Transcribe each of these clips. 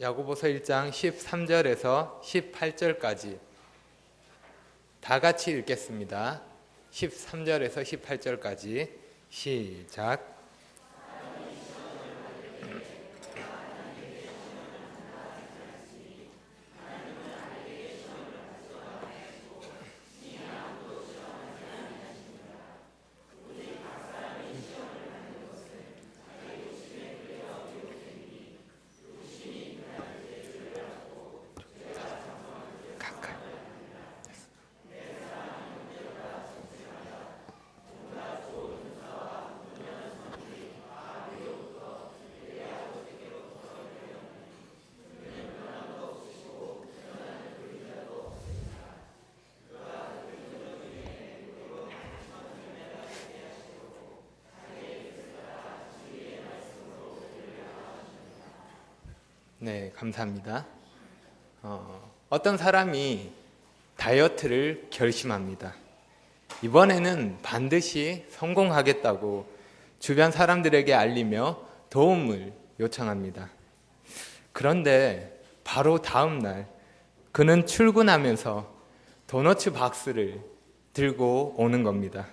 야고보서 1장 13절에서 18절까지 다 같이 읽겠습니다. 13절에서 18절까지 시작. 네, 감사합니다. 어떤 사람이 다이어트를 결심합니다. 이번에는 반드시 성공하겠다고 주변 사람들에게 알리며 도움을 요청합니다. 그런데 바로 다음 날 그는 출근하면서 도너츠 박스를 들고 오는 겁니다.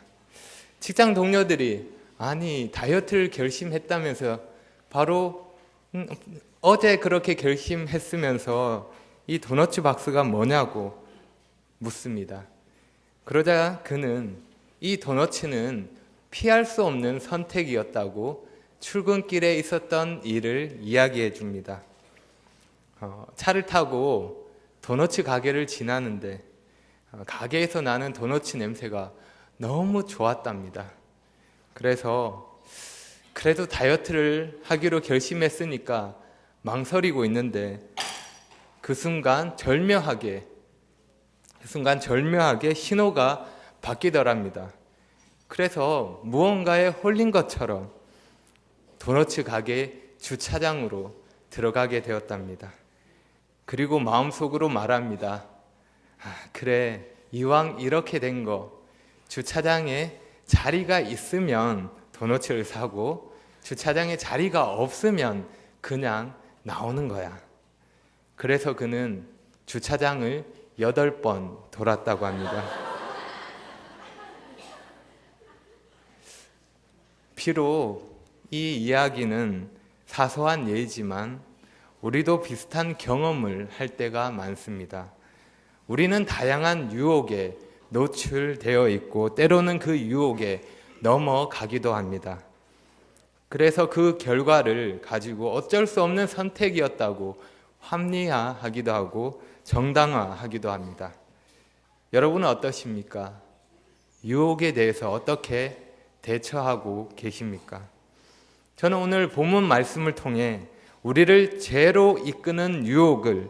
직장 동료들이 아니 다이어트를 결심했다면서 바로 어제 그렇게 결심했으면서 이 도너츠 박스가 뭐냐고 묻습니다. 그러자 그는 이 도너츠는 피할 수 없는 선택이었다고 출근길에 있었던 일을 이야기해 줍니다. 차를 타고 도너츠 가게를 지나는데 가게에서 나는 도너츠 냄새가 너무 좋았답니다. 그래서 그래도 다이어트를 하기로 결심했으니까 망설이고 있는데 그 순간 절묘하게 신호가 바뀌더랍니다. 그래서 무언가에 홀린 것처럼 도너츠 가게 주차장으로 들어가게 되었답니다. 그리고 마음속으로 말합니다. 그래, 이왕 이렇게 된 거 주차장에 자리가 있으면 도너츠를 사고 주차장에 자리가 없으면 그냥 나오는 거야. 그래서 그는 주차장을 8번 돌았다고 합니다. 비록 이 이야기는 사소한 예이지만 우리도 비슷한 경험을 할 때가 많습니다. 우리는 다양한 유혹에 노출되어 있고 때로는 그 유혹에 넘어가기도 합니다. 그래서 그 결과를 가지고 어쩔 수 없는 선택이었다고 합리화하기도 하고 정당화하기도 합니다. 여러분은 어떠십니까? 유혹에 대해서 어떻게 대처하고 계십니까? 저는 오늘 본문 말씀을 통해 우리를 죄로 이끄는 유혹을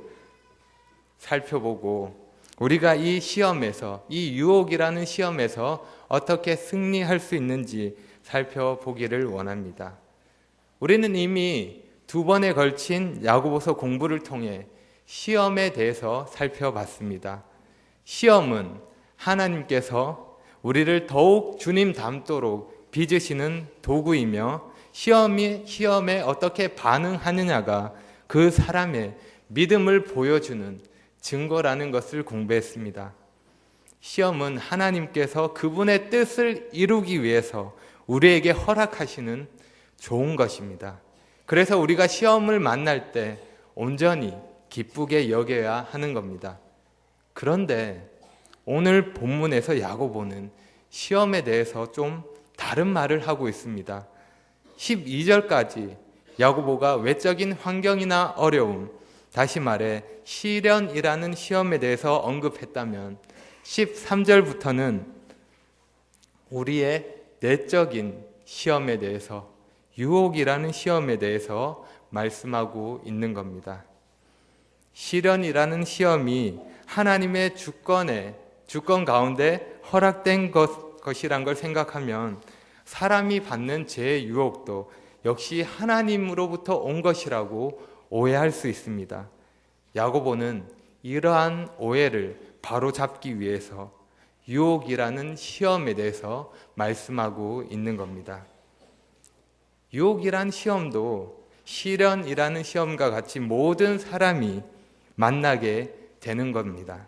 살펴보고 우리가 이 시험에서, 이 유혹이라는 시험에서 어떻게 승리할 수 있는지 살펴보기를 원합니다. 우리는 이미 2번에 걸친 야고보서 공부를 통해 시험에 대해서 살펴봤습니다. 시험은 하나님께서 우리를 더욱 주님 닮도록 빚으시는 도구이며 시험에 어떻게 반응하느냐가 그 사람의 믿음을 보여주는 증거라는 것을 공부했습니다. 시험은 하나님께서 그분의 뜻을 이루기 위해서 우리에게 허락하시는 좋은 것입니다. 그래서 우리가 시험을 만날 때 온전히 기쁘게 여겨야 하는 겁니다. 그런데 오늘 본문에서 야고보는 시험에 대해서 좀 다른 말을 하고 있습니다. 12절까지 야고보가 외적인 환경이나 어려움, 다시 말해 시련이라는 시험에 대해서 언급했다면 13절부터는 우리의 내적인 시험에 대해서, 유혹이라는 시험에 대해서 말씀하고 있는 겁니다. 시련이라는 시험이 하나님의 주권 가운데 허락된 것이란 걸 생각하면 사람이 받는 죄의 유혹도 역시 하나님으로부터 온 것이라고 오해할 수 있습니다. 야고보는 이러한 오해를 바로잡기 위해서 유혹이라는 시험에 대해서 말씀하고 있는 겁니다. 유혹이란 시험도 시련이라는 시험과 같이 모든 사람이 만나게 되는 겁니다.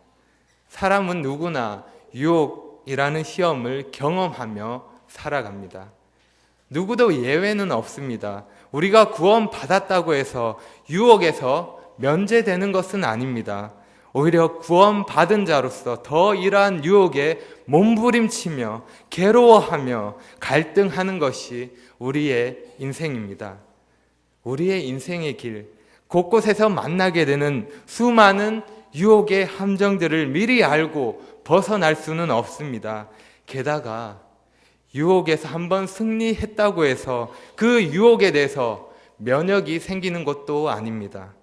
사람은 누구나 유혹이라는 시험을 경험하며 살아갑니다. 누구도 예외는 없습니다. 우리가 구원받았다고 해서 유혹에서 면제되는 것은 아닙니다. 오히려 구원받은 자로서 더 이러한 유혹에 몸부림치며 괴로워하며 갈등하는 것이 우리의 인생입니다. 우리의 인생의 길, 곳곳에서 만나게 되는 수많은 유혹의 함정들을 미리 알고 벗어날 수는 없습니다. 게다가 유혹에서 한번 승리했다고 해서 그 유혹에 대해서 면역이 생기는 것도 아닙니다.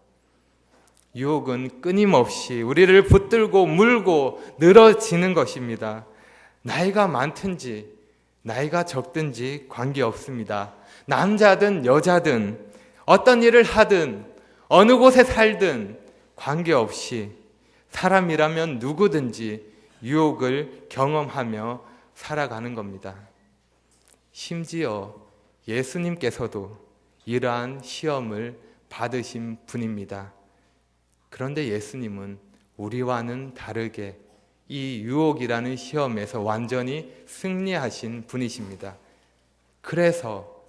유혹은 끊임없이 우리를 붙들고 물고 늘어지는 것입니다. 나이가 많든지 나이가 적든지 관계없습니다. 남자든 여자든 어떤 일을 하든 어느 곳에 살든 관계없이 사람이라면 누구든지 유혹을 경험하며 살아가는 겁니다. 심지어 예수님께서도 이러한 시험을 받으신 분입니다. 그런데 예수님은 우리와는 다르게 이 유혹이라는 시험에서 완전히 승리하신 분이십니다. 그래서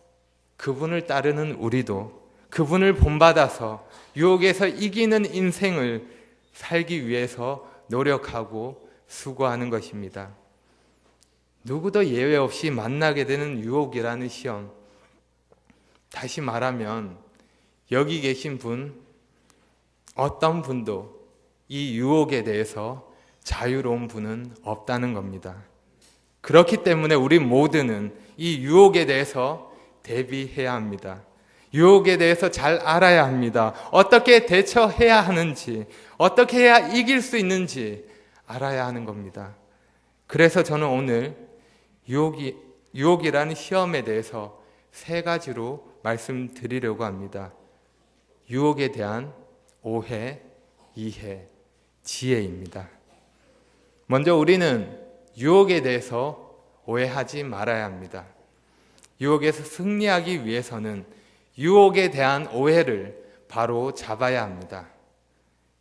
그분을 따르는 우리도 그분을 본받아서 유혹에서 이기는 인생을 살기 위해서 노력하고 수고하는 것입니다. 누구도 예외 없이 만나게 되는 유혹이라는 시험. 다시 말하면 여기 계신 분, 어떤 분도 이 유혹에 대해서 자유로운 분은 없다는 겁니다. 그렇기 때문에 우리 모두는 이 유혹에 대해서 대비해야 합니다. 유혹에 대해서 잘 알아야 합니다. 어떻게 대처해야 하는지, 어떻게 해야 이길 수 있는지 알아야 하는 겁니다. 그래서 저는 오늘 유혹이라는 시험에 대해서 3가지로 말씀드리려고 합니다. 유혹에 대한 오해, 이해, 지혜입니다. 먼저 우리는 유혹에 대해서 오해하지 말아야 합니다. 유혹에서 승리하기 위해서는 유혹에 대한 오해를 바로 잡아야 합니다.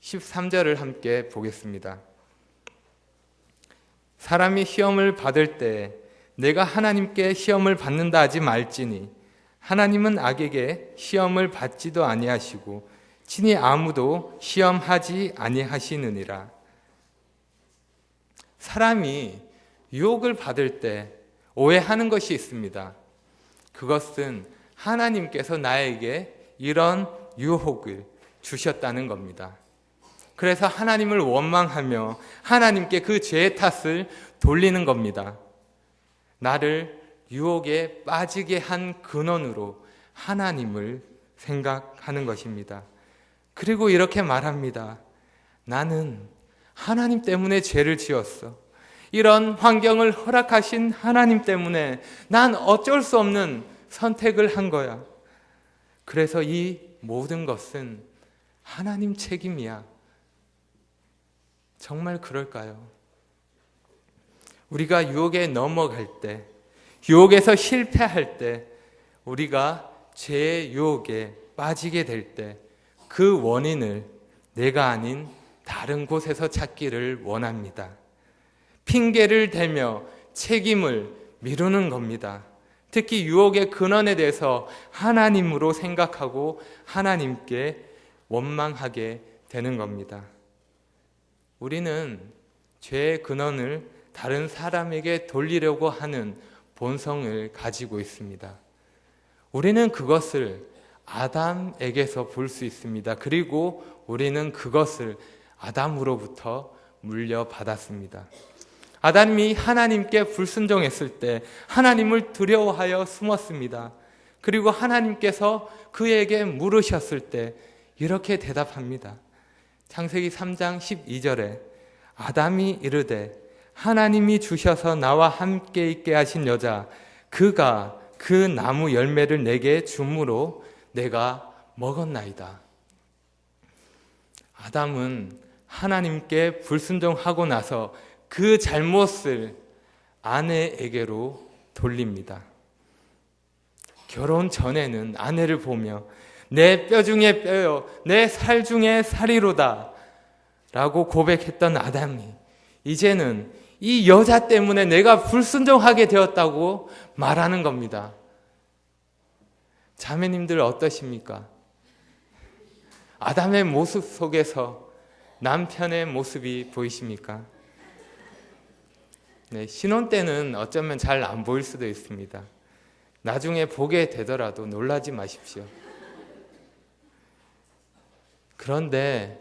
13절을 함께 보겠습니다. 사람이 시험을 받을 때 내가 하나님께 시험을 받는다 하지 말지니 하나님은 악에게 시험을 받지도 아니하시고 친히 아무도 시험하지 아니하시느니라. 사람이 유혹을 받을 때 오해하는 것이 있습니다. 그것은 하나님께서 나에게 이런 유혹을 주셨다는 겁니다. 그래서 하나님을 원망하며 하나님께 그 죄의 탓을 돌리는 겁니다. 나를 유혹에 빠지게 한 근원으로 하나님을 생각하는 것입니다. 그리고 이렇게 말합니다. 나는 하나님 때문에 죄를 지었어. 이런 환경을 허락하신 하나님 때문에 난 어쩔 수 없는 선택을 한 거야. 그래서 이 모든 것은 하나님 책임이야. 정말 그럴까요? 우리가 유혹에 넘어갈 때, 유혹에서 실패할 때, 우리가 죄의 유혹에 빠지게 될 때, 그 원인을 내가 아닌 다른 곳에서 찾기를 원합니다. 핑계를 대며 책임을 미루는 겁니다. 특히 유혹의 근원에 대해서 하나님으로 생각하고 하나님께 원망하게 되는 겁니다. 우리는 죄의 근원을 다른 사람에게 돌리려고 하는 본성을 가지고 있습니다. 우리는 그것을 아담에게서 볼 수 있습니다. 그리고 우리는 그것을 아담으로부터 물려받았습니다. 아담이 하나님께 불순종했을 때 하나님을 두려워하여 숨었습니다. 그리고 하나님께서 그에게 물으셨을 때 이렇게 대답합니다. 창세기 3장 12절에 아담이 이르되 하나님이 주셔서 나와 함께 있게 하신 여자 그가 그 나무 열매를 내게 주므로 내가 먹었나이다. 아담은 하나님께 불순종하고 나서 그 잘못을 아내에게로 돌립니다. 결혼 전에는 아내를 보며 내 뼈 중에 뼈요, 내 살 중에 살이로다 라고 고백했던 아담이 이제는 이 여자 때문에 내가 불순종하게 되었다고 말하는 겁니다. 자매님들 어떠십니까? 아담의 모습 속에서 남편의 모습이 보이십니까? 네, 신혼 때는 어쩌면 잘 안 보일 수도 있습니다. 나중에 보게 되더라도 놀라지 마십시오. 그런데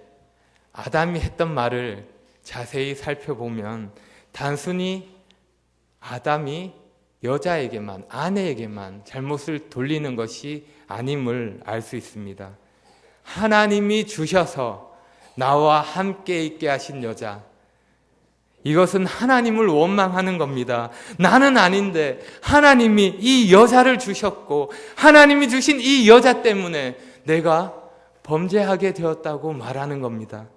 아담이 했던 말을 자세히 살펴보면 단순히 아담이 여자에게만, 아내에게만 잘못을 돌리는 것이 아님을 알 수 있습니다. 하나님이 주셔서 나와 함께 있게 하신 여자, 이것은 하나님을 원망하는 겁니다. 나는 아닌데 하나님이 이 여자를 주셨고 하나님이 주신 이 여자 때문에 내가 범죄하게 되었다고 말하는 겁니다.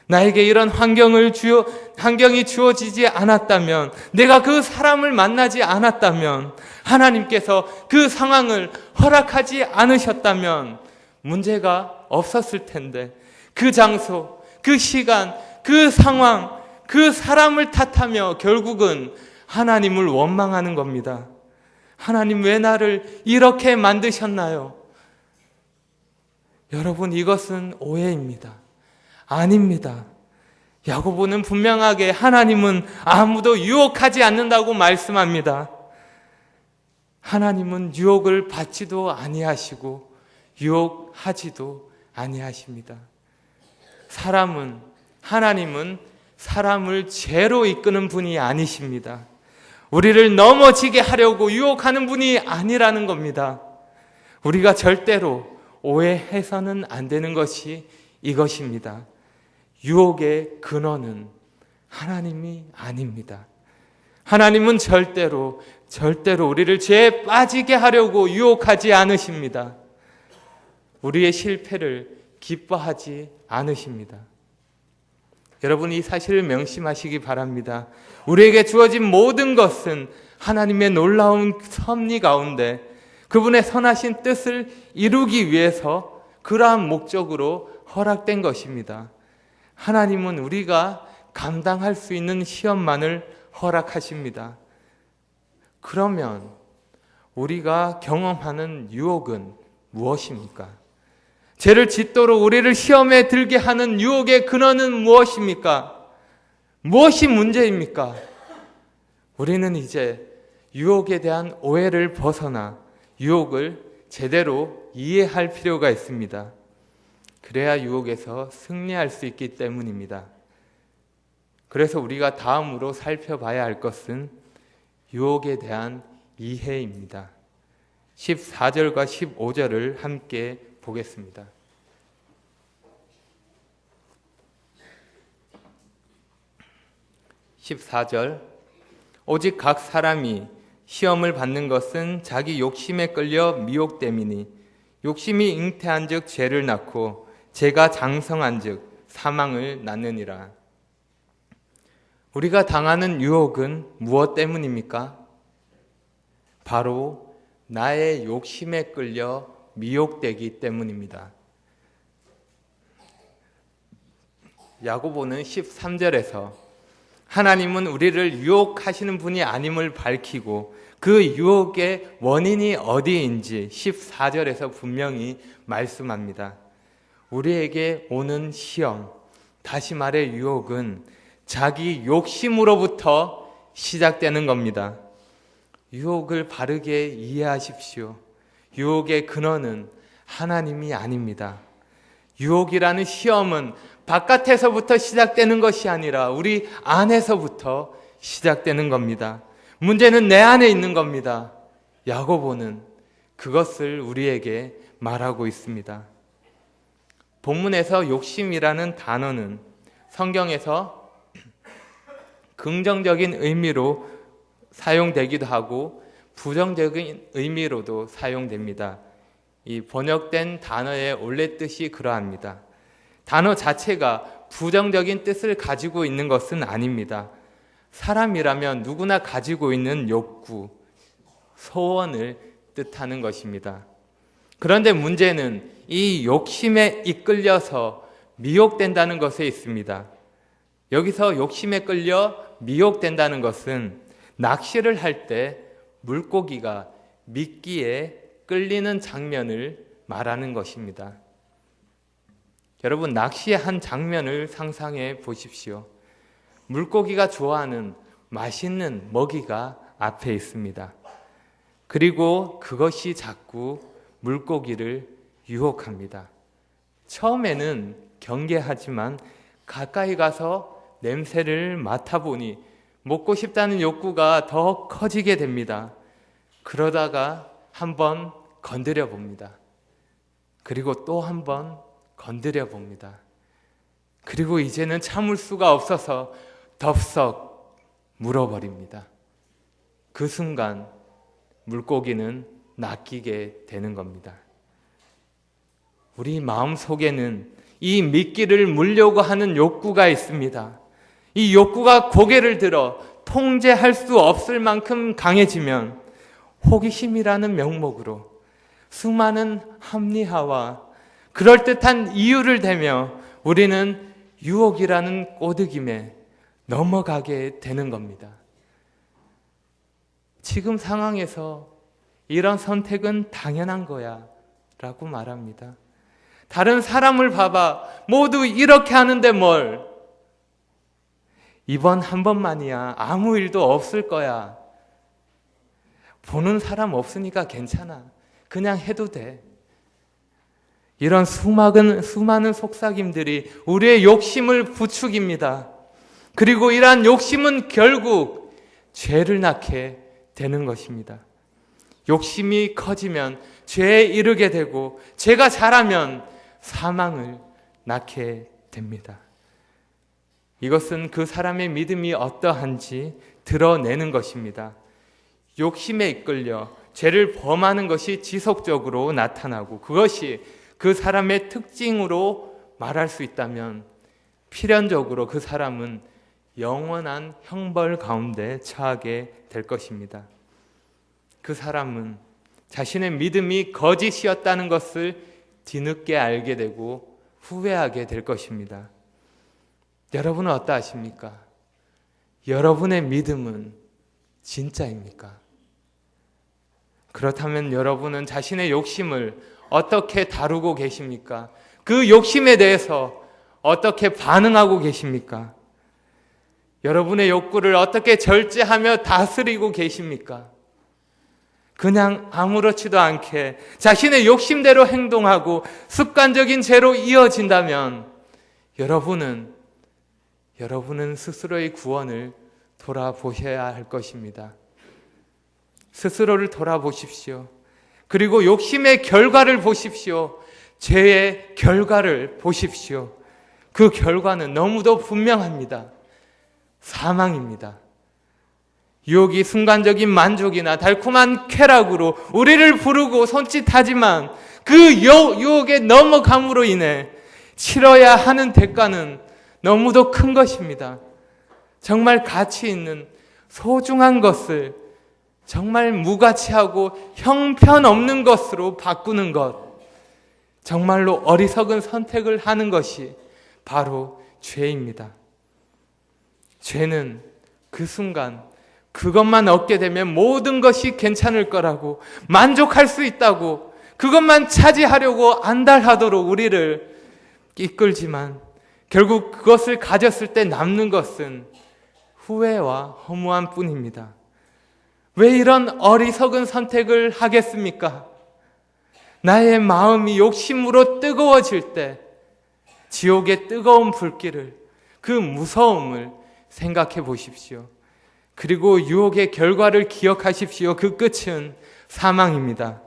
나에게 이런 환경이 주어지지 않았다면, 내가 그 사람을 만나지 않았다면, 하나님께서 그 상황을 허락하지 않으셨다면 문제가 없었을 텐데, 그 장소, 그 시간, 그 상황, 그 사람을 탓하며 결국은 하나님을 원망하는 겁니다. 하나님 왜 나를 이렇게 만드셨나요? 여러분, 이것은 오해입니다. 아닙니다. 야고보는 분명하게 하나님은 아무도 유혹하지 않는다고 말씀합니다. 하나님은 유혹을 받지도 아니하시고 유혹하지도 아니하십니다. 하나님은 사람을 죄로 이끄는 분이 아니십니다. 우리를 넘어지게 하려고 유혹하는 분이 아니라는 겁니다. 우리가 절대로 오해해서는 안 되는 것이 이것입니다. 유혹의 근원은 하나님이 아닙니다. 하나님은 절대로 우리를 죄에 빠지게 하려고 유혹하지 않으십니다. 우리의 실패를 기뻐하지 않으십니다. 여러분, 이 사실을 명심하시기 바랍니다. 우리에게 주어진 모든 것은 하나님의 놀라운 섭리 가운데 그분의 선하신 뜻을 이루기 위해서 그러한 목적으로 허락된 것입니다. 하나님은 우리가 감당할 수 있는 시험만을 허락하십니다. 그러면 우리가 경험하는 유혹은 무엇입니까? 죄를 짓도록 우리를 시험에 들게 하는 유혹의 근원은 무엇입니까? 무엇이 문제입니까? 우리는 이제 유혹에 대한 오해를 벗어나 유혹을 제대로 이해할 필요가 있습니다. 그래야 유혹에서 승리할 수 있기 때문입니다. 그래서 우리가 다음으로 살펴봐야 할 것은 유혹에 대한 이해입니다. 14절과 15절을 함께 보겠습니다. 14절, 오직 각 사람이 시험을 받는 것은 자기 욕심에 끌려 미혹됨이니 욕심이 잉태한 즉 죄를 낳고 죄가 장성한 즉 사망을 낳느니라. 우리가 당하는 유혹은 무엇 때문입니까? 바로 나의 욕심에 끌려 미혹되기 때문입니다. 야고보는 13절에서 하나님은 우리를 유혹하시는 분이 아님을 밝히고 그 유혹의 원인이 어디인지 14절에서 분명히 말씀합니다. 우리에게 오는 시험, 다시 말해 유혹은 자기 욕심으로부터 시작되는 겁니다. 유혹을 바르게 이해하십시오. 유혹의 근원은 하나님이 아닙니다. 유혹이라는 시험은 바깥에서부터 시작되는 것이 아니라 우리 안에서부터 시작되는 겁니다. 문제는 내 안에 있는 겁니다. 야고보는 그것을 우리에게 말하고 있습니다. 본문에서 욕심이라는 단어는 성경에서 긍정적인 의미로 사용되기도 하고 부정적인 의미로도 사용됩니다. 이 번역된 단어의 원래 뜻이 그러합니다. 단어 자체가 부정적인 뜻을 가지고 있는 것은 아닙니다. 사람이라면 누구나 가지고 있는 욕구, 소원을 뜻하는 것입니다. 그런데 문제는 이 욕심에 이끌려서 미혹된다는 것에 있습니다. 여기서 욕심에 끌려 미혹된다는 것은 낚시를 할 때 물고기가 미끼에 끌리는 장면을 말하는 것입니다. 여러분, 낚시의 한 장면을 상상해 보십시오. 물고기가 좋아하는 맛있는 먹이가 앞에 있습니다. 그리고 그것이 자꾸 물고기를 유혹합니다. 처음에는 경계하지만 가까이 가서 냄새를 맡아보니 먹고 싶다는 욕구가 더 커지게 됩니다. 그러다가 한번 건드려 봅니다. 그리고 또 한번 건드려 봅니다. 그리고 이제는 참을 수가 없어서 덥석 물어버립니다. 그 순간 물고기는 낚이게 되는 겁니다. 우리 마음 속에는 이 미끼를 물려고 하는 욕구가 있습니다. 이 욕구가 고개를 들어 통제할 수 없을 만큼 강해지면 호기심이라는 명목으로 수많은 합리화와 그럴듯한 이유를 대며 우리는 유혹이라는 꼬드김에 넘어가게 되는 겁니다. 지금 상황에서 이런 선택은 당연한 거야 라고 말합니다. 다른 사람을 봐봐. 모두 이렇게 하는데 뭘. 이번 한 번만이야. 아무 일도 없을 거야. 보는 사람 없으니까 괜찮아. 그냥 해도 돼. 이런 수많은 속삭임들이 우리의 욕심을 부추깁니다. 그리고 이러한 욕심은 결국 죄를 낳게 되는 것입니다. 욕심이 커지면 죄에 이르게 되고 죄가 자라면 사망을 낳게 됩니다. 이것은 그 사람의 믿음이 어떠한지 드러내는 것입니다. 욕심에 이끌려 죄를 범하는 것이 지속적으로 나타나고 그것이 그 사람의 특징으로 말할 수 있다면 필연적으로 그 사람은 영원한 형벌 가운데 처하게 될 것입니다. 그 사람은 자신의 믿음이 거짓이었다는 것을 뒤늦게 알게 되고 후회하게 될 것입니다. 여러분은 어떠하십니까? 여러분의 믿음은 진짜입니까? 그렇다면 여러분은 자신의 욕심을 어떻게 다루고 계십니까? 그 욕심에 대해서 어떻게 반응하고 계십니까? 여러분의 욕구를 어떻게 절제하며 다스리고 계십니까? 그냥 아무렇지도 않게 자신의 욕심대로 행동하고 습관적인 죄로 이어진다면 여러분은 스스로의 구원을 돌아보셔야 할 것입니다. 스스로를 돌아보십시오. 그리고 욕심의 결과를 보십시오. 죄의 결과를 보십시오. 그 결과는 너무도 분명합니다. 사망입니다. 유혹이 순간적인 만족이나 달콤한 쾌락으로 우리를 부르고 손짓하지만 그 유혹에 넘어감으로 인해 치러야 하는 대가는 너무도 큰 것입니다. 정말 가치 있는 소중한 것을 정말 무가치하고 형편없는 것으로 바꾸는 것, 정말로 어리석은 선택을 하는 것이 바로 죄입니다. 죄는 그 순간 그것만 얻게 되면 모든 것이 괜찮을 거라고, 만족할 수 있다고, 그것만 차지하려고 안달하도록 우리를 이끌지만 결국 그것을 가졌을 때 남는 것은 후회와 허무함 뿐입니다. 왜 이런 어리석은 선택을 하겠습니까? 나의 마음이 욕심으로 뜨거워질 때 지옥의 뜨거운 불길을, 그 무서움을 생각해 보십시오. 그리고 유혹의 결과를 기억하십시오. 그 끝은 사망입니다.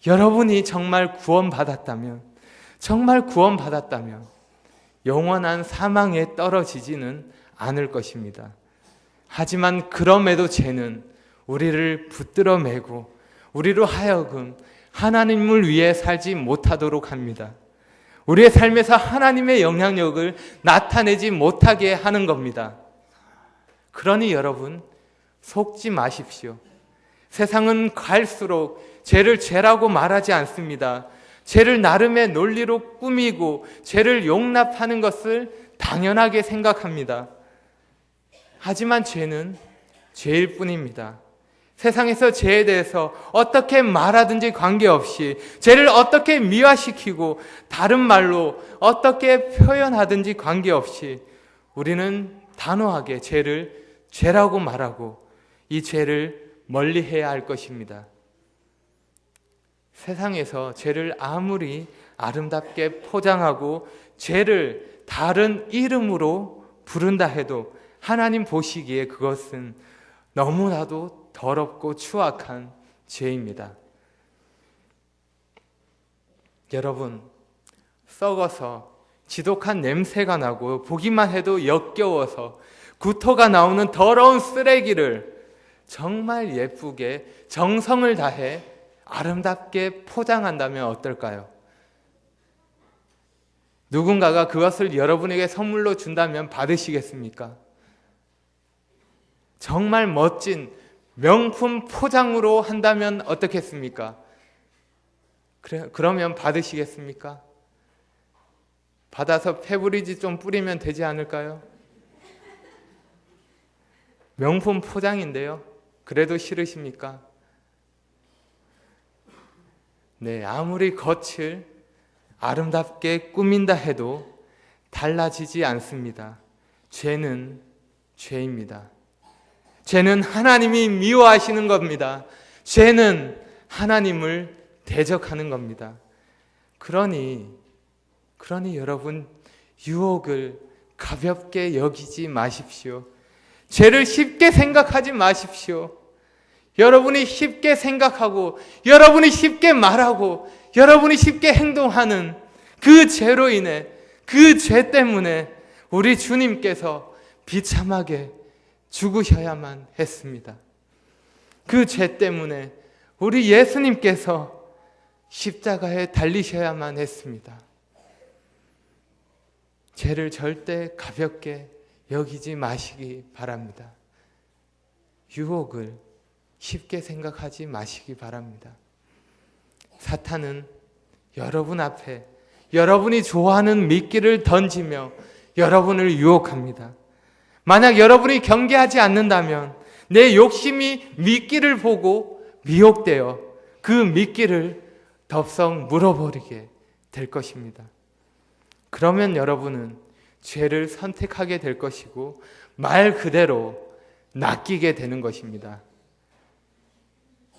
여러분이 정말 구원받았다면 영원한 사망에 떨어지지는 않을 것입니다. 하지만 그럼에도 죄는 우리를 붙들어 매고 우리로 하여금 하나님을 위해 살지 못하도록 합니다. 우리의 삶에서 하나님의 영향력을 나타내지 못하게 하는 겁니다. 그러니 여러분, 속지 마십시오. 세상은 갈수록 죄를 죄라고 말하지 않습니다. 죄를 나름의 논리로 꾸미고 죄를 용납하는 것을 당연하게 생각합니다. 하지만 죄는 죄일 뿐입니다. 세상에서 죄에 대해서 어떻게 말하든지 관계없이, 죄를 어떻게 미화시키고 다른 말로 어떻게 표현하든지 관계없이 우리는 단호하게 죄를 죄라고 말하고 이 죄를 멀리해야 할 것입니다. 세상에서 죄를 아무리 아름답게 포장하고 죄를 다른 이름으로 부른다 해도 하나님 보시기에 그것은 너무나도 더럽고 추악한 죄입니다. 여러분, 썩어서 지독한 냄새가 나고 보기만 해도 역겨워서 구토가 나오는 더러운 쓰레기를 정말 예쁘게 정성을 다해 아름답게 포장한다면 어떨까요? 누군가가 그것을 여러분에게 선물로 준다면 받으시겠습니까? 정말 멋진 명품 포장으로 한다면 어떻겠습니까? 그러면 받으시겠습니까? 받아서 페브리즈 좀 뿌리면 되지 않을까요? 명품 포장인데요. 그래도 싫으십니까? 네, 아무리 겉을 아름답게 꾸민다 해도 달라지지 않습니다. 죄는 죄입니다. 죄는 하나님이 미워하시는 겁니다. 죄는 하나님을 대적하는 겁니다. 그러니 여러분, 유혹을 가볍게 여기지 마십시오. 죄를 쉽게 생각하지 마십시오. 여러분이 쉽게 생각하고 여러분이 쉽게 말하고 여러분이 쉽게 행동하는 그 죄로 인해, 그 죄 때문에 우리 주님께서 비참하게 죽으셔야만 했습니다. 그 죄 때문에 우리 예수님께서 십자가에 달리셔야만 했습니다. 죄를 절대 가볍게 여기지 마시기 바랍니다. 유혹을 쉽게 생각하지 마시기 바랍니다. 사탄은 여러분 앞에 여러분이 좋아하는 미끼를 던지며 여러분을 유혹합니다. 만약 여러분이 경계하지 않는다면 내 욕심이 미끼를 보고 미혹되어 그 미끼를 덥석 물어버리게 될 것입니다. 그러면 여러분은 죄를 선택하게 될 것이고 말 그대로 낚이게 되는 것입니다.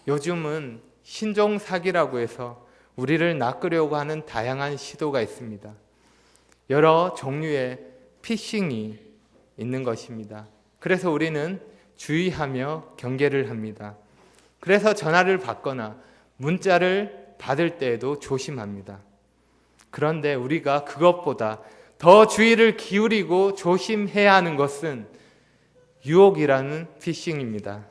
요즘은 신종사기라고 해서 우리를 낚으려고 하는 다양한 시도가 있습니다. 여러 종류의 피싱이 있는 것입니다. 그래서 우리는 주의하며 경계를 합니다. 그래서 전화를 받거나 문자를 받을 때에도 조심합니다. 그런데 우리가 그것보다 더 주의를 기울이고 조심해야 하는 것은 유혹이라는 피싱입니다.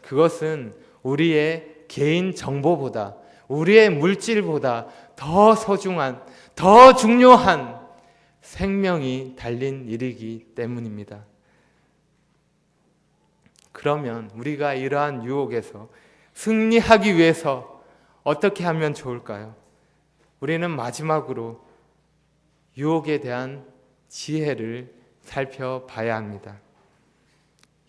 그것은 우리의 개인 정보보다, 우리의 물질보다 더 소중한, 더 중요한 생명이 달린 일이기 때문입니다. 그러면 우리가 이러한 유혹에서 승리하기 위해서 어떻게 하면 좋을까요? 우리는 마지막으로 유혹에 대한 지혜를 살펴봐야 합니다.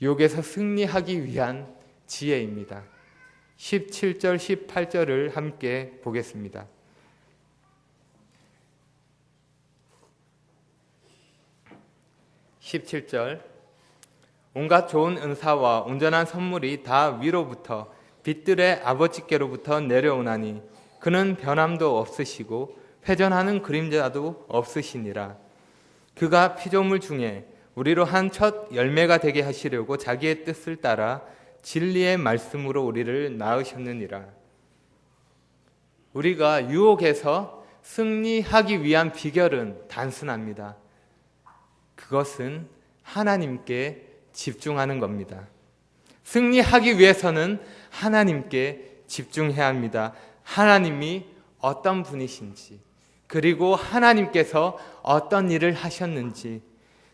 유혹에서 승리하기 위한 지혜입니다. 17절, 18절을 함께 보겠습니다. 17절, 온갖 좋은 은사와 온전한 선물이 다 위로부터 빛들의 아버지께로부터 내려오나니 그는 변함도 없으시고 회전하는 그림자도 없으시니라. 그가 피조물 중에 우리로 한 첫 열매가 되게 하시려고 자기의 뜻을 따라 진리의 말씀으로 우리를 낳으셨느니라. 우리가 유혹에서 승리하기 위한 비결은 단순합니다. 그것은 하나님께 집중하는 겁니다. 승리하기 위해서는 하나님께 집중해야 합니다. 하나님이 어떤 분이신지, 그리고 하나님께서 어떤 일을 하셨는지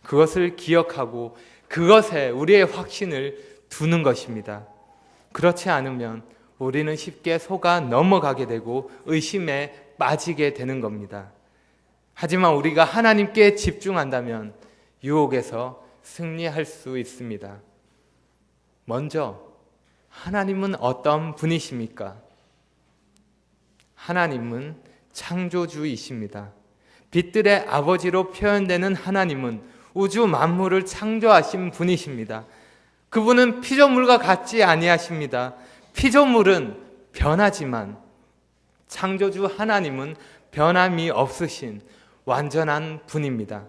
그것을 기억하고 그것에 우리의 확신을 두는 것입니다. 그렇지 않으면 우리는 쉽게 속아 넘어가게 되고 의심에 빠지게 되는 겁니다. 하지만 우리가 하나님께 집중한다면 유혹에서 승리할 수 있습니다. 먼저 하나님은 어떤 분이십니까? 하나님은 창조주이십니다. 빛들의 아버지로 표현되는 하나님은 우주 만물을 창조하신 분이십니다. 그분은 피조물과 같지 아니하십니다. 피조물은 변하지만 창조주 하나님은 변함이 없으신 완전한 분입니다.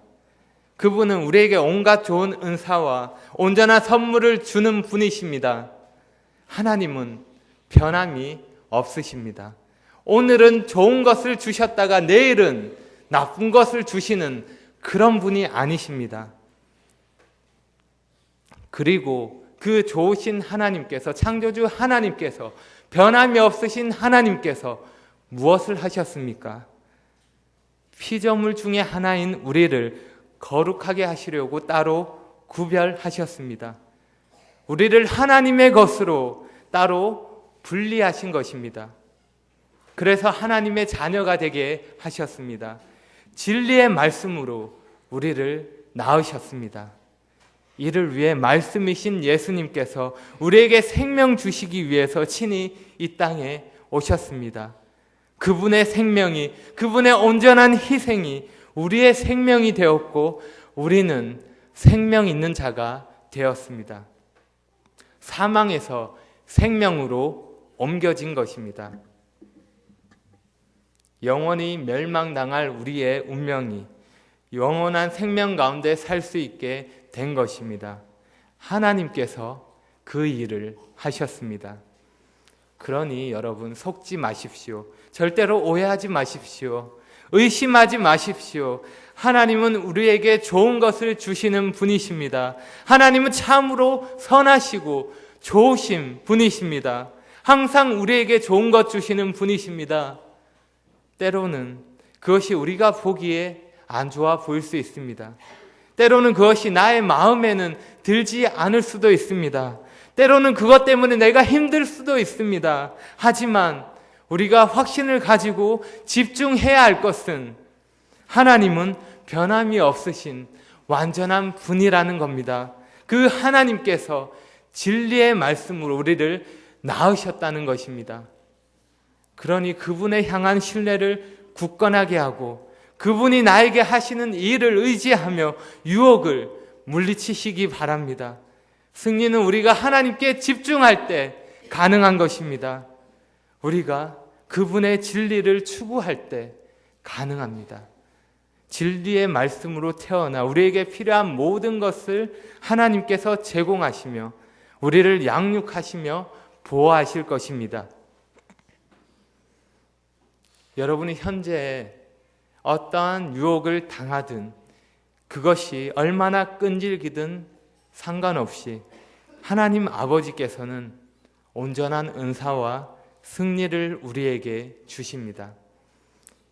그분은 우리에게 온갖 좋은 은사와 온전한 선물을 주는 분이십니다. 하나님은 변함이 없으십니다. 오늘은 좋은 것을 주셨다가 내일은 나쁜 것을 주시는 그런 분이 아니십니다. 그리고 그 좋으신 하나님께서, 창조주 하나님께서, 변함이 없으신 하나님께서 무엇을 하셨습니까? 피조물 중에 하나인 우리를 거룩하게 하시려고 따로 구별하셨습니다. 우리를 하나님의 것으로 따로 분리하신 것입니다. 그래서 하나님의 자녀가 되게 하셨습니다. 진리의 말씀으로 우리를 낳으셨습니다. 이를 위해 말씀이신 예수님께서 우리에게 생명 주시기 위해서 친히 이 땅에 오셨습니다. 그분의 생명이, 그분의 온전한 희생이 우리의 생명이 되었고 우리는 생명 있는 자가 되었습니다. 사망에서 생명으로 옮겨진 것입니다. 영원히 멸망당할 우리의 운명이 영원한 생명 가운데 살 수 있게 된 것입니다. 하나님께서 그 일을 하셨습니다. 그러니 여러분 속지 마십시오. 절대로 오해하지 마십시오. 의심하지 마십시오. 하나님은 우리에게 좋은 것을 주시는 분이십니다. 하나님은 참으로 선하시고 좋으신 분이십니다. 항상 우리에게 좋은 것 주시는 분이십니다. 때로는 그것이 우리가 보기에 안 좋아 보일 수 있습니다. 때로는 그것이 나의 마음에는 들지 않을 수도 있습니다. 때로는 그것 때문에 내가 힘들 수도 있습니다. 하지만 우리가 확신을 가지고 집중해야 할 것은 하나님은 변함이 없으신 완전한 분이라는 겁니다. 그 하나님께서 진리의 말씀으로 우리를 낳으셨다는 것입니다. 그러니 그분에 향한 신뢰를 굳건하게 하고 그분이 나에게 하시는 일을 의지하며 유혹을 물리치시기 바랍니다. 승리는 우리가 하나님께 집중할 때 가능한 것입니다. 우리가 그분의 진리를 추구할 때 가능합니다. 진리의 말씀으로 태어나 우리에게 필요한 모든 것을 하나님께서 제공하시며 우리를 양육하시며 보호하실 것입니다. 여러분이 현재 어떠한 유혹을 당하든 그것이 얼마나 끈질기든 상관없이 하나님 아버지께서는 온전한 은사와 승리를 우리에게 주십니다.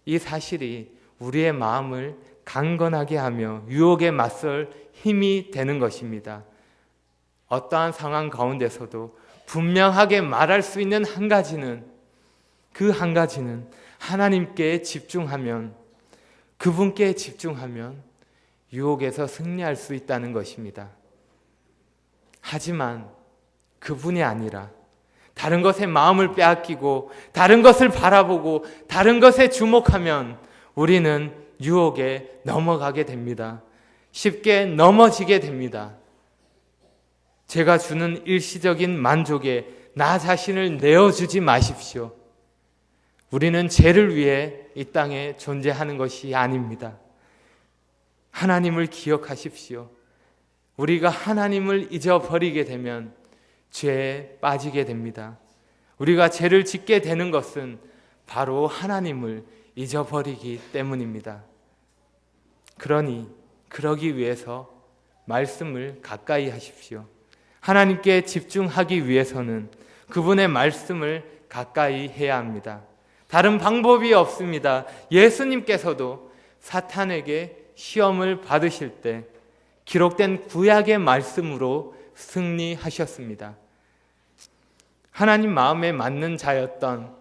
이 사실이 우리의 마음을 강건하게 하며 유혹에 맞설 힘이 되는 것입니다. 어떠한 상황 가운데서도 분명하게 말할 수 있는 한 가지는 그 한 가지는 하나님께 집중하면 그분께 집중하면 유혹에서 승리할 수 있다는 것입니다. 하지만 그분이 아니라 다른 것에 마음을 빼앗기고 다른 것을 바라보고 다른 것에 주목하면 우리는 유혹에 넘어가게 됩니다. 쉽게 넘어지게 됩니다. 제가 주는 일시적인 만족에 나 자신을 내어주지 마십시오. 우리는 죄를 위해 이 땅에 존재하는 것이 아닙니다. 하나님을 기억하십시오. 우리가 하나님을 잊어버리게 되면 죄에 빠지게 됩니다. 우리가 죄를 짓게 되는 것은 바로 하나님을 잊어버리기 때문입니다. 그러기 위해서 말씀을 가까이 하십시오. 하나님께 집중하기 위해서는 그분의 말씀을 가까이 해야 합니다. 다른 방법이 없습니다. 예수님께서도 사탄에게 시험을 받으실 때 기록된 구약의 말씀으로 승리하셨습니다. 하나님 마음에 맞는 자였던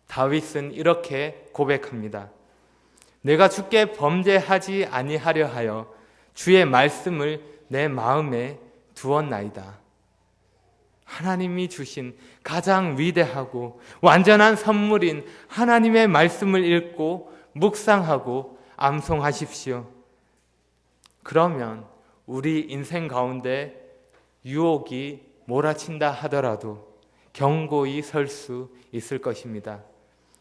다윗은 이렇게 고백합니다. 내가 주께 범죄하지 아니하려 하여 주의 말씀을 내 마음에 두었나이다. 하나님이 주신 가장 위대하고 완전한 선물인 하나님의 말씀을 읽고 묵상하고 암송하십시오. 그러면 우리 인생 가운데 유혹이 몰아친다 하더라도 견고히 설 수 있을 것입니다.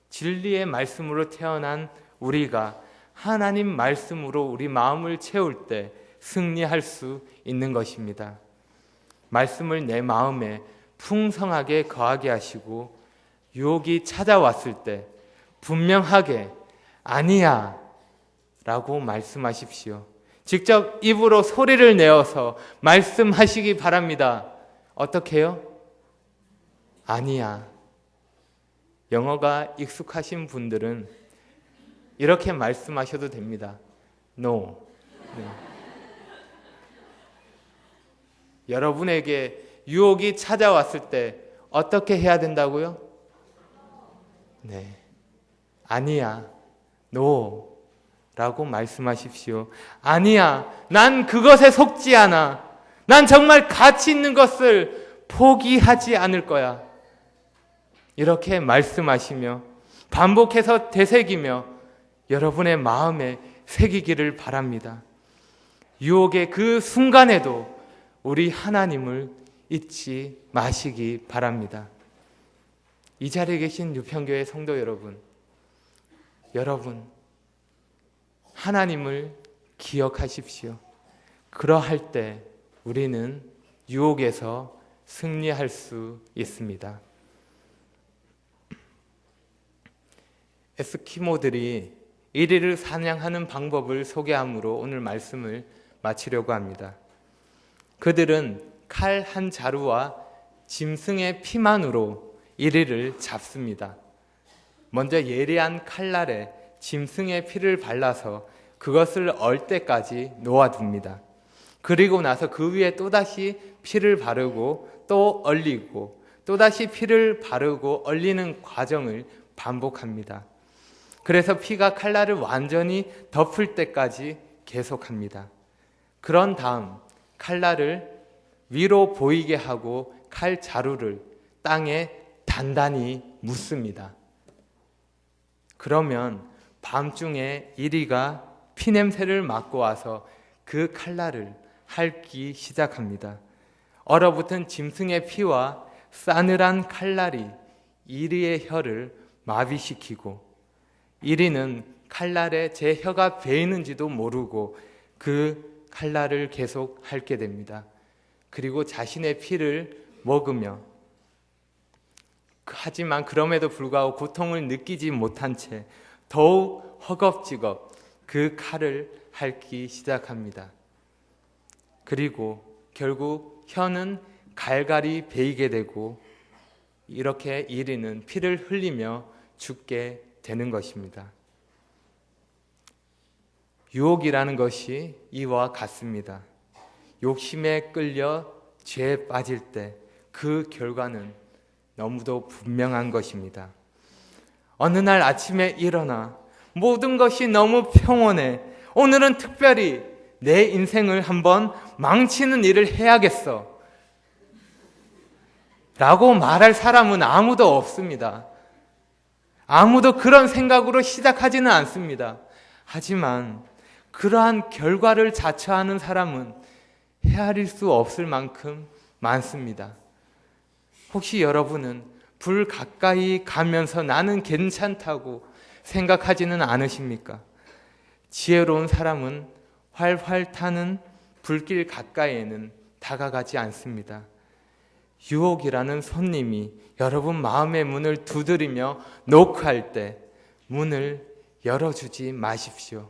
진리의 말씀으로 태어난 우리가 하나님 말씀으로 우리 마음을 채울 때 승리할 수 있는 것입니다. 말씀을 내 마음에 풍성하게 거하게 하시고 유혹이 찾아왔을 때 분명하게 아니야 라고 말씀하십시오. 직접 입으로 소리를 내어서 말씀하시기 바랍니다. 어떻게 해요? 아니야. 영어가 익숙하신 분들은 이렇게 말씀하셔도 됩니다. No. 네. 여러분에게 유혹이 찾아왔을 때 어떻게 해야 된다고요? 네. 아니야. No. 라고 말씀하십시오. 아니야. 난 그것에 속지 않아. 난 정말 가치 있는 것을 포기하지 않을 거야. 이렇게 말씀하시며 반복해서 되새기며 여러분의 마음에 새기기를 바랍니다. 유혹의 그 순간에도 우리 하나님을 잊지 마시기 바랍니다. 이 자리에 계신 유평교회 성도 여러분, 하나님을 기억하십시오. 그러할 때 우리는 유혹에서 승리할 수 있습니다. 에스키모들이 1위를 사냥하는 방법을 소개함으로 오늘 말씀을 마치려고 합니다. 그들은 칼 한 자루와 짐승의 피만으로 1위를 잡습니다. 먼저 예리한 칼날에 짐승의 피를 발라서 그것을 얼 때까지 놓아둡니다. 그리고 나서 그 위에 또다시 피를 바르고 또 얼리고 또다시 피를 바르고 얼리는 과정을 반복합니다. 그래서 피가 칼날을 완전히 덮을 때까지 계속합니다. 그런 다음 칼날을 위로 보이게 하고 칼 자루를 땅에 단단히 묻습니다. 그러면 밤중에 이리가 피냄새를 맡고 와서 그 칼날을 핥기 시작합니다. 얼어붙은 짐승의 피와 싸늘한 칼날이 이리의 혀를 마비시키고 이리는 칼날에 제 혀가 베이는지도 모르고 그 칼날을 계속 핥게 됩니다. 그리고 자신의 피를 먹으며 하지만 그럼에도 불구하고 고통을 느끼지 못한 채 더욱 허겁지겁 그 칼을 핥기 시작합니다. 그리고 결국 혀는 갈갈이 베이게 되고 이렇게 이리는 피를 흘리며 죽게 되는 것입니다. 유혹이라는 것이 이와 같습니다. 욕심에 끌려 죄에 빠질 때 그 결과는 너무도 분명한 것입니다. 어느 날 아침에 일어나 모든 것이 너무 평온해. 오늘은 특별히 내 인생을 한번 망치는 일을 해야겠어 라고 말할 사람은 아무도 없습니다. 아무도 그런 생각으로 시작하지는 않습니다. 하지만 그러한 결과를 자처하는 사람은 헤아릴 수 없을 만큼 많습니다. 혹시 여러분은 불 가까이 가면서 나는 괜찮다고 생각하지는 않으십니까? 지혜로운 사람은 활활 타는 불길 가까이에는 다가가지 않습니다. 유혹이라는 손님이 여러분 마음의 문을 두드리며 노크할 때 문을 열어주지 마십시오.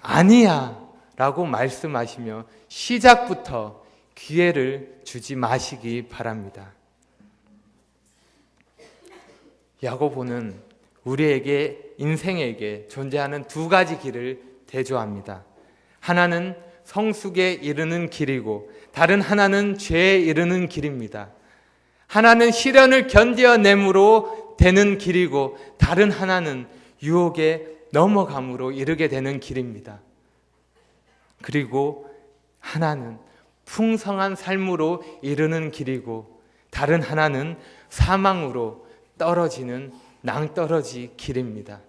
아니야 라고 말씀하시며 시작부터 기회를 주지 마시기 바랍니다. 야고보는 우리에게 인생에게 존재하는 두 가지 길을 대조합니다. 하나는 성숙에 이르는 길이고 다른 하나는 죄에 이르는 길입니다. 하나는 시련을 견뎌내므로 되는 길이고 다른 하나는 유혹에 넘어감으로 이르게 되는 길입니다. 그리고 하나는 풍성한 삶으로 이르는 길이고 다른 하나는 사망으로 떨어지는 낭떠러지 길입니다.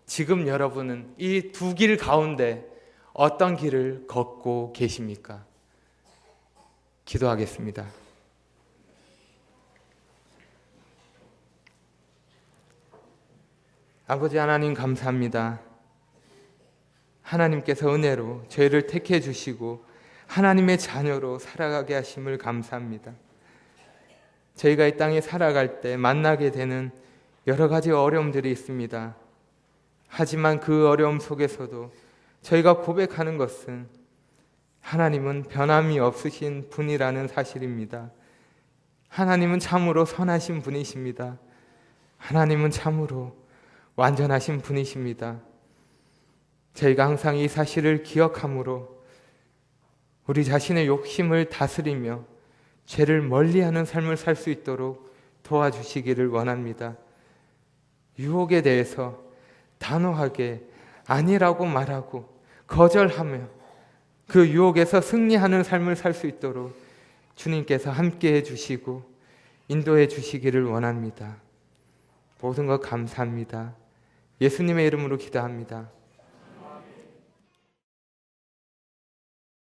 지금 여러분은 이 두 길 가운데 어떤 길을 걷고 계십니까? 기도하겠습니다. 아버지 하나님 감사합니다. 하나님께서 은혜로 저희를 택해 주시고 하나님의 자녀로 살아가게 하심을 감사합니다. 저희가 이 땅에 살아갈 때 만나게 되는 여러 가지 어려움들이 있습니다. 하지만 그 어려움 속에서도 저희가 고백하는 것은 하나님은 변함이 없으신 분이라는 사실입니다. 하나님은 참으로 선하신 분이십니다. 하나님은 참으로 완전하신 분이십니다. 저희가 항상 이 사실을 기억함으로 우리 자신의 욕심을 다스리며 죄를 멀리하는 삶을 살 수 있도록 도와주시기를 원합니다. 유혹에 대해서 단호하게 아니라고 말하고 거절하며 그 유혹에서 승리하는 삶을 살 수 있도록 주님께서 함께해 주시고 인도해 주시기를 원합니다. 모든 것 감사합니다. 예수님의 이름으로 기도합니다.